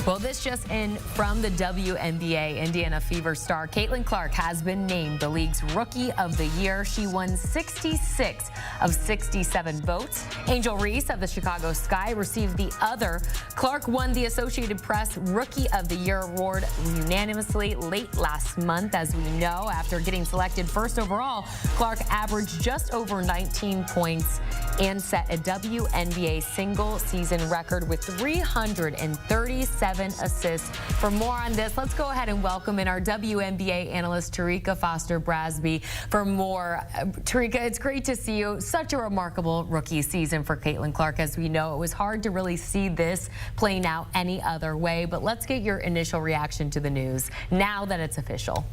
Well, this just in from the WNBA. Indiana Fever star Caitlin Clark has been named the league's Rookie of the Year. She won 66 of 67 votes. Angel Reese of the Chicago Sky received the other. Clark won the Associated Press Rookie of the Year award unanimously late last month. As we know, after getting selected first overall, Clark averaged just over 19 points and set a WNBA single-season record with 337 assists. For more on this, let's go ahead and welcome in our WNBA analyst, Terrika Foster-Brasby, for more. Terrika, it's great to see you. Such a remarkable rookie season for Caitlin Clark. As we know, it was hard to really see this playing out any other way, but let's get your initial reaction to the news now that it's official.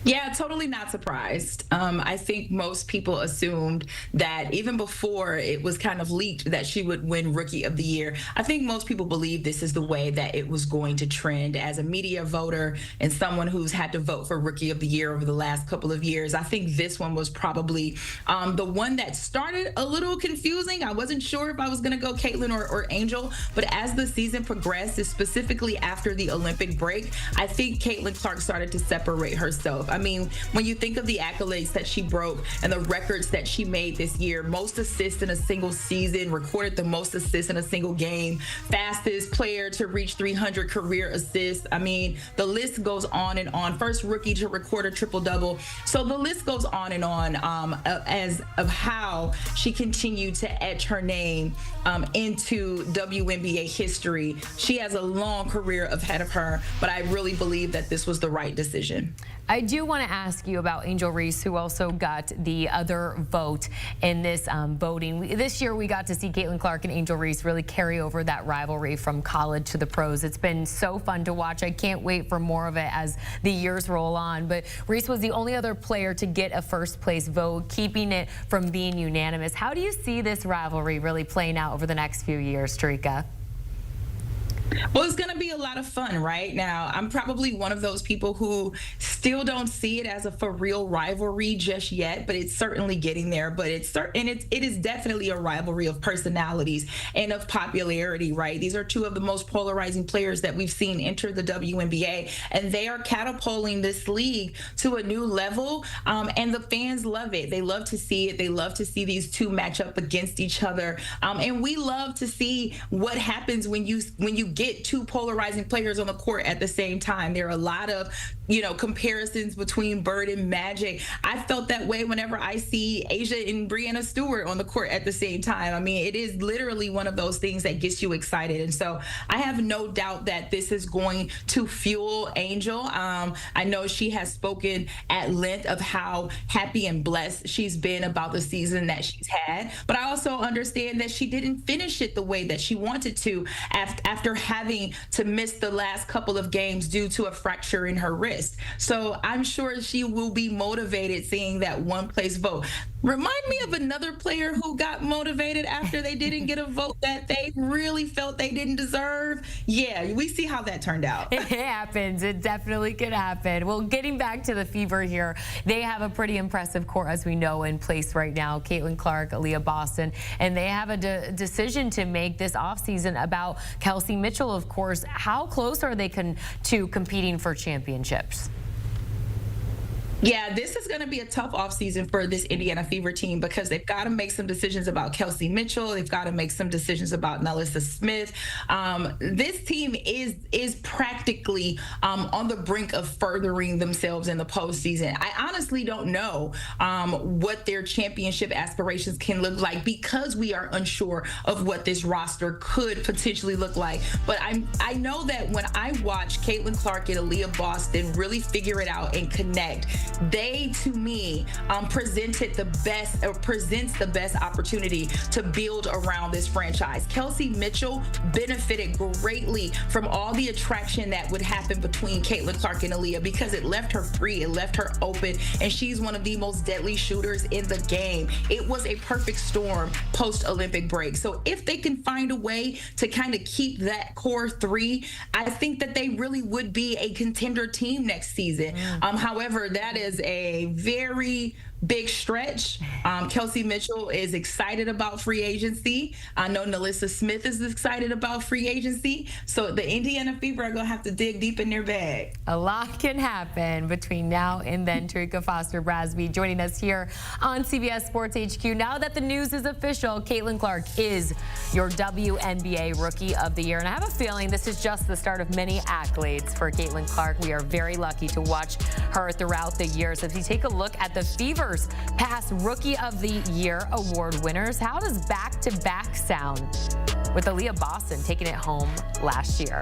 Yeah, totally not surprised. I think most people assumed that even before it was kind of leaked that she would win Rookie of the Year. I think most people believe this is the way that it was going to trend. As a media voter and someone who's had to vote for Rookie of the Year over the last couple of years, I think this one was probably the one that started a little confusing. I wasn't sure if I was going to go Caitlin or Angel, but as the season progressed, specifically after the Olympic break, I think Caitlin Clark started to separate herself. I mean, when you think of the accolades that she broke and the records that she made this year, most assists in a single season, recorded the most assists in a single game, fastest player to reach 300 career assists. I mean, the list goes on and on. First rookie to record a triple-double. So the list goes on and on as of how she continued to etch her name into WNBA history. She has a long career ahead of her, but I really believe that this was the right decision. I do want to ask you about Angel Reese, who also got the other vote in this voting. This year, we got to see Caitlin Clark and Angel Reese really carry over that rivalry from college to the pros. It's been so fun to watch. I can't wait for more of it as the years roll on. But Reese was the only other player to get a first-place vote, keeping it from being unanimous. How do you see this rivalry really playing out over the next few years, Terrika? Well, it's going to be a lot of fun right now. I'm probably one of those people who still don't see it as a for real rivalry just yet, but it's certainly getting there. But it is definitely a rivalry of personalities and of popularity, right? These are two of the most polarizing players that we've seen enter the WNBA, and they are catapulting this league to a new level. And the fans love it. They love to see it. They love to see these two match up against each other. And we love to see what happens when you get two polarizing players on the court at the same time. There are a lot of, comparisons between Bird and Magic. I felt that way whenever I see Asia and Breanna Stewart on the court at the same time. I mean, it is literally one of those things that gets you excited. And so I have no doubt that this is going to fuel Angel. I know she has spoken at length of how happy and blessed she's been about the season that she's had. But I also understand that she didn't finish it the way that she wanted to after having to miss the last couple of games due to a fracture in her wrist. So I'm sure she will be motivated seeing that one-place vote. Remind me of another player who got motivated after they didn't get a vote that they really felt they didn't deserve. Yeah, we see how that turned out. It happens. It definitely could happen. Well, getting back to the Fever here, they have a pretty impressive core, as we know, in place right now. Caitlin Clark, Aliyah Boston, and they have a decision to make this offseason about Kelsey Mitchell, of course. How close are they to competing for championships? Yeah, this is going to be a tough offseason for this Indiana Fever team because they've got to make some decisions about Kelsey Mitchell. They've got to make some decisions about Nelissa Smith. This team is practically on the brink of furthering themselves in the postseason. I honestly don't know what their championship aspirations can look like because we are unsure of what this roster could potentially look like. But I know that when I watch Caitlin Clark and Aliyah Boston really figure it out and connect, they, to me, presents the best opportunity to build around this franchise. Kelsey Mitchell benefited greatly from all the attraction that would happen between Caitlin Clark and Aliyah because it left her free, it left her open, and she's one of the most deadly shooters in the game. It was a perfect storm post-Olympic break. So if they can find a way to kind of keep that core three, I think that they really would be a contender team next season. However, that is a very, big stretch. Kelsey Mitchell is excited about free agency. I know Nalissa Smith is excited about free agency. So the Indiana Fever are going to have to dig deep in their bag. A lot can happen between now and then. Terrika Foster-Brasby joining us here on CBS Sports HQ. Now that the news is official, Caitlin Clark is your WNBA Rookie of the Year. And I have a feeling this is just the start of many accolades for Caitlin Clark. We are very lucky to watch her throughout the years. As we take a look at the Fever's past Rookie of the Year award winners, how does back-to-back sound with Aliyah Boston taking it home last year?